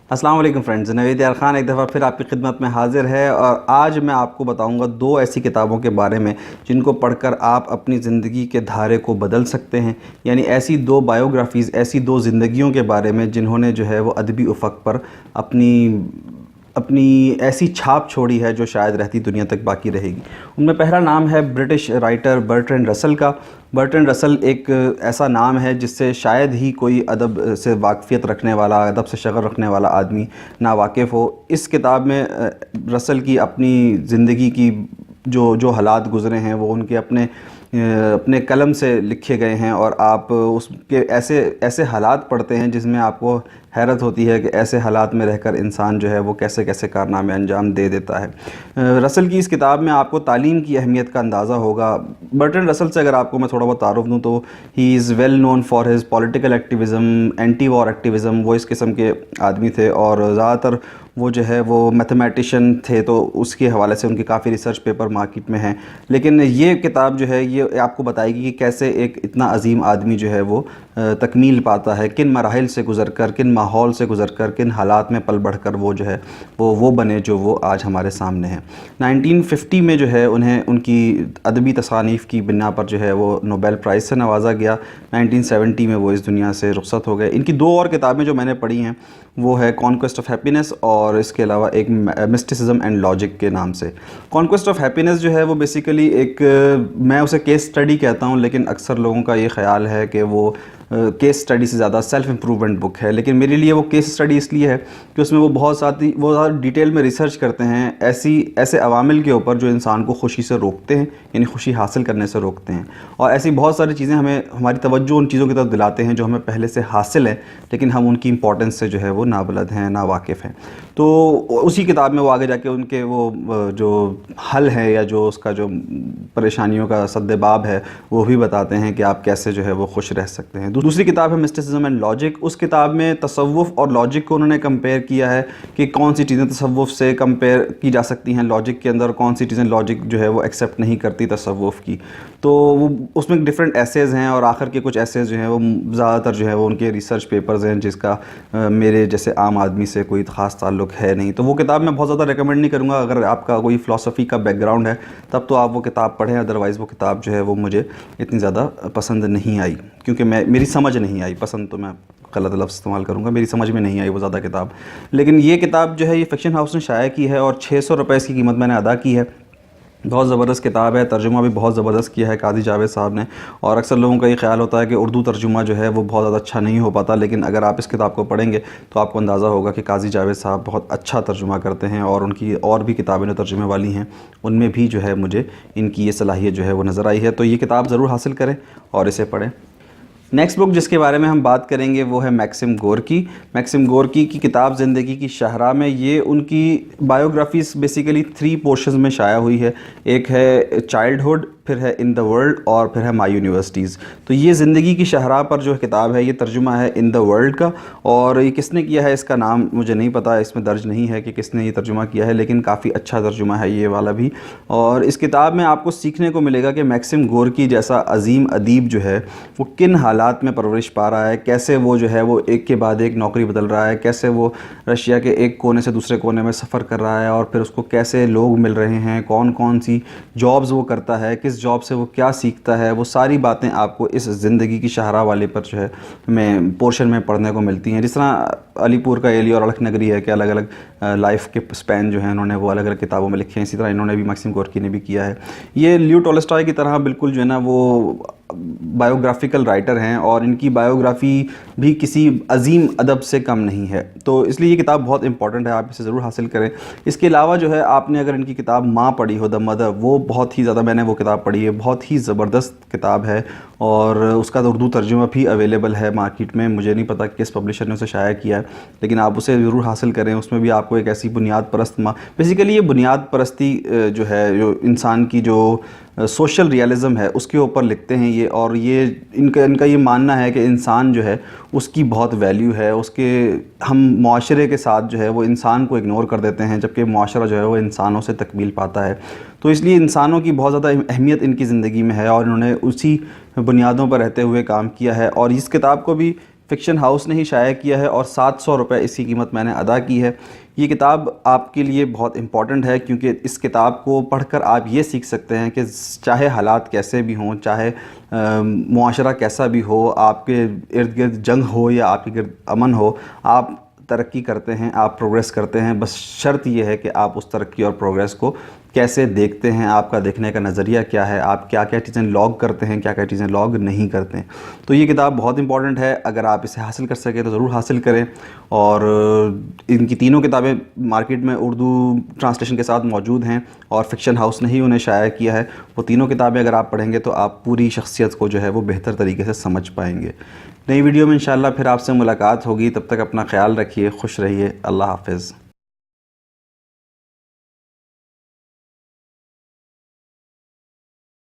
अस्सलाम वालेकुम फ्रेंड्स, नवीद यार खान एक दफ़ा फिर आपकी खिदमत में हाज़िर है। और आज मैं आपको बताऊंगा दो ऐसी किताबों के बारे में जिनको पढ़कर आप अपनी ज़िंदगी के धारे को बदल सकते हैं। यानी ऐसी दो बायोग्राफ़ीज़, ऐसी दो ज़िंदगियों के बारे में जिन्होंने जो है वो अदबी उफ़क़ पर अपनी अपनी ऐसी छाप छोड़ी है जो शायद रहती दुनिया तक बाकी रहेगी। उनमें पहला नाम है ब्रिटिश राइटर बर्ट्रैंड रसल का। बर्ट्रैंड रसल एक ऐसा नाम है जिससे शायद ही कोई अदब से वाक़फ़ियत रखने वाला, अदब से शग़फ़ रखने वाला आदमी नावाकिफ़ हो। इस किताब में रसल की अपनी ज़िंदगी की जो हालात गुज़रे हैं वो उनके अपने कलम से लिखे गए हैं, और आप उसके ऐसे ऐसे हालात पढ़ते हैं जिसमें आपको हैरत होती है कि ऐसे हालात में रहकर इंसान जो है वो कैसे कैसे कारनामे अंजाम दे देता है। रसल की इस किताब में आपको तालीम की अहमियत का अंदाज़ा होगा। बर्ट्रैंड रसल से अगर आपको मैं थोड़ा बहुत तारुफ़ दूँ तो he is well known for his political activism, anti war activism. वो इस किस्म के आदमी थे और ज़्यादातर वो जो है वो मैथमेटिशियन थे, तो उसके हवाले से उनके काफ़ी रिसर्च पेपर मार्केट में हैं। लेकिन ये किताब जो है ये आपको बताएगी कि कैसे एक इतना अजीम आदमी जो है वो तकमील पाता है, किन मराहिल से गुज़र कर, किन माहौल से गुज़र कर, किन हालात में पल बढ़ कर वो जो है वो बने जो वो आज हमारे सामने हैं। 1950 में जो है उन्हें उनकी अदबी तसानीफ़ की बिना पर जो है वो नोबेल प्राइज़ से नवाजा गया। 1970 में वो इस दुनिया से रुखसत हो गए। इनकी दो और किताबें जो मैंने पढ़ी हैं वो है कॉन्क्वेस्ट ऑफ हैप्पीनेस और इसके अलावा एक मिस्टिसिज्म एंड लॉजिक के नाम से। कॉन्क्वेस्ट ऑफ हैप्पीनेस जो है वो बेसिकली एक, मैं उसे केस स्टडी कहता हूँ, लेकिन अक्सर लोगों का ये ख़्याल है कि वो केस स्टडी से ज़्यादा सेल्फ़ इम्प्रूवमेंट बुक है। लेकिन मेरे लिए वो केस स्टडी इसलिए है कि उसमें वो ज़्यादा डिटेल में रिसर्च करते हैं ऐसे अवामिल के ऊपर जो इंसान को खुशी से रोकते हैं, यानी खुशी हासिल करने से रोकते हैं। और ऐसी बहुत सारी चीज़ें हमारी तवज्जो उन चीज़ों की तरफ दिलाते हैं जो हमें पहले से हासिल है, लेकिन हम उनकी इंपॉर्टेंस से जो है वो नाबलद हैं, नावाकिफ़ हैं। तो उसी किताब में वो आगे जाके उनके वो जो हल है या जो उसका जो परेशानियों का सद्देबाब है वो भी बताते हैं कि आप कैसे जो है वो खुश रह सकते हैं। दूसरी किताब है मिस्टिसिज्म एंड लॉजिक। उस किताब में तसव्वुफ़ और लॉजिक को उन्होंने कंपेयर किया है कि कौन सी चीज़ें तसव्वुफ़ से कंपेयर की जा सकती हैं लॉजिक के अंदर, कौन सी चीज़ें लॉजिक जो है वो एक्सेप्ट नहीं करती तसव्वुफ़ की। तो वो उसमें डिफरेंट एसेज़ हैं और आखिर के कुछ एसेज़ जो हैं वो ज़्यादातर जो है वो उनके रिसर्च पेपर्स हैं जिसका मेरे जैसे आम आदमी से कोई ख़ास ताल्लुक़ है नहीं। तो वो किताब मैं बहुत ज़्यादा रिकमेंड नहीं करूँगा। अगर आपका कोई फ़िलासफ़ी का बैकग्राउंड है तब तो आप वो किताब पढ़ें, अदरवाइज़ वो किताब जो है वो मुझे इतनी ज़्यादा पसंद नहीं आई, क्योंकि मेरी समझ नहीं आई। पसंद तो मैं गलत लफ्ज़ इस्तेमाल करूँगा, मेरी समझ में नहीं आई वो ज़्यादा किताब। लेकिन ये किताब जो है ये फ़िक्शन हाउस ने शाया की है और 600 रुपये इसकी कीमत मैंने अदा की है। बहुत ज़बरदस्त किताब है, तर्जुमा भी बहुत ज़बरदस्त किया है काजी जावेद साहब ने। और अक्सर लोगों का ये ख्याल होता है कि उर्दू तर्जुमा जो है वो बहुत ज़्यादा अच्छा नहीं हो पाता, लेकिन अगर आप इस किताब को पढ़ेंगे तो आपको अंदाज़ा होगा कि काजी जावेद साहब बहुत अच्छा तर्जुमा करते हैं। और उनकी और भी किताबें जो तर्जुमे वाली हैं उनमें भी जो है मुझे इनकी ये सलाहियत जो है वो नज़र आई है। तो ये किताब ज़रूर हासिल करें और इसे पढ़ें। नेक्स्ट बुक जिसके बारे में हम बात करेंगे वो है मैक्सिम गोर्की। मैक्सिम गोर्की की किताब ज़िंदगी की शाहराह में ये उनकी बायोग्राफीज़ बेसिकली 3 पोर्शंस में शाया हुई है। एक है चाइल्डहुड, फिर है इन द वर्ल्ड और फिर है माई यूनिवर्सिटीज़। तो ये ज़िंदगी की शाहराह पर जो किताब है ये तर्जुमा है इन द वर्ल्ड का, और ये किसने किया है इसका नाम मुझे नहीं पता, इसमें दर्ज नहीं है कि किसने ये तर्जुमा किया है, लेकिन काफ़ी अच्छा तर्जुमा है ये वाला भी। और इस किताब में आपको सीखने को मिलेगा कि मैक्सिम गोर्की जैसा अजीम अदीब जो है वो किन हालात में परवरिश पा रहा है, कैसे वो जो है वो एक के बाद एक नौकरी बदल रहा है, कैसे वो रशिया के एक कोने से दूसरे कोने में सफ़र कर रहा है, और फिर उसको कैसे लोग मिल रहे हैं, कौन कौन सी जॉब्स वो करता है, किस जॉब से वो क्या सीखता है। वो सारी बातें आपको इस ज़िंदगी की शाहराह वाले पर जो है पोर्शन में पढ़ने को मिलती हैं। जिस तरह अलीपुर का एली और अलख नगरी है कि अलग अलग लाइफ के स्पैन जो है उन्होंने वो अलग अलग किताबों में लिखे हैं, इसी तरह इन्होंने भी मैक्सिम गोर्की ने भी किया है। ये लियो टॉलस्टॉय की तरह बिल्कुल जो है ना वो बायोग्राफिकल राइटर हैं और इनकी बायोग्राफ़ी भी किसी अजीम अदब से कम नहीं है। तो इसलिए ये किताब बहुत इंपॉर्टेंट है, आप इसे ज़रूर हासिल करें। इसके अलावा जो है आपने अगर इनकी किताब माँ पढ़ी हो, द मदर, वो बहुत ही ज़्यादा, मैंने वो किताब पढ़ी है, बहुत ही ज़बरदस्त किताब है और उसका तो उर्दू तर्जुमा भी अवेलेबल है मार्केट में। मुझे नहीं पता किस पब्लिशर ने उसे शाया किया है, लेकिन आप उसे ज़रूर हासिल करें। उसमें भी आपको एक ऐसी बुनियाद परस्त बेसिकली ये बुनियाद परस्ती जो है, जो इंसान की जो सोशल रियलिज़म है उसके ऊपर लिखते हैं ये। और ये इनका ये मानना है कि इंसान जो है उसकी बहुत वैल्यू है, उसके हम मुआशरे के साथ जो है वो इंसान को इग्नोर कर देते हैं, जबकि मुआशरा जो है वो इंसानों से तकमील पाता है। तो इसलिए इंसानों की बहुत ज़्यादा अहमियत इनकी ज़िंदगी में है और इन्होंने उसी बुनियादों पर रहते हुए काम किया है। और इस किताब को भी فکشن ہاؤس نے ہی شائع کیا ہے اور 700 روپے اس کی قیمت میں نے ادا کی ہے۔ یہ کتاب آپ کے لیے بہت امپورٹنٹ ہے کیونکہ اس کتاب کو پڑھ کر آپ یہ سیکھ سکتے ہیں کہ چاہے حالات کیسے بھی ہوں، چاہے معاشرہ کیسا بھی ہو، آپ کے ارد گرد جنگ ہو یا آپ کے گرد امن ہو، آپ ترقی کرتے ہیں، آپ پروگریس کرتے ہیں، بس شرط یہ ہے کہ آپ اس ترقی اور پروگریس کو کیسے دیکھتے ہیں، آپ کا دیکھنے کا نظریہ کیا ہے، آپ کیا کیا چیزیں لاگ کرتے ہیں، کیا کیا چیزیں لاگ نہیں کرتے ہیں۔ تو یہ کتاب بہت امپورٹنٹ ہے، اگر آپ اسے حاصل کر سکیں تو ضرور حاصل کریں۔ اور ان کی تینوں کتابیں مارکیٹ میں اردو ٹرانسلیشن کے ساتھ موجود ہیں اور فکشن ہاؤس نے ہی انہیں شائع کیا ہے۔ وہ تینوں کتابیں اگر آپ پڑھیں گے تو آپ پوری شخصیت کو جو ہے وہ بہتر طریقے سے سمجھ پائیں گے۔ نئی ویڈیو میں انشاءاللہ پھر آپ سے ملاقات ہوگی، تب تک اپنا خیال رکھیے، خوش رہیے، اللہ حافظ۔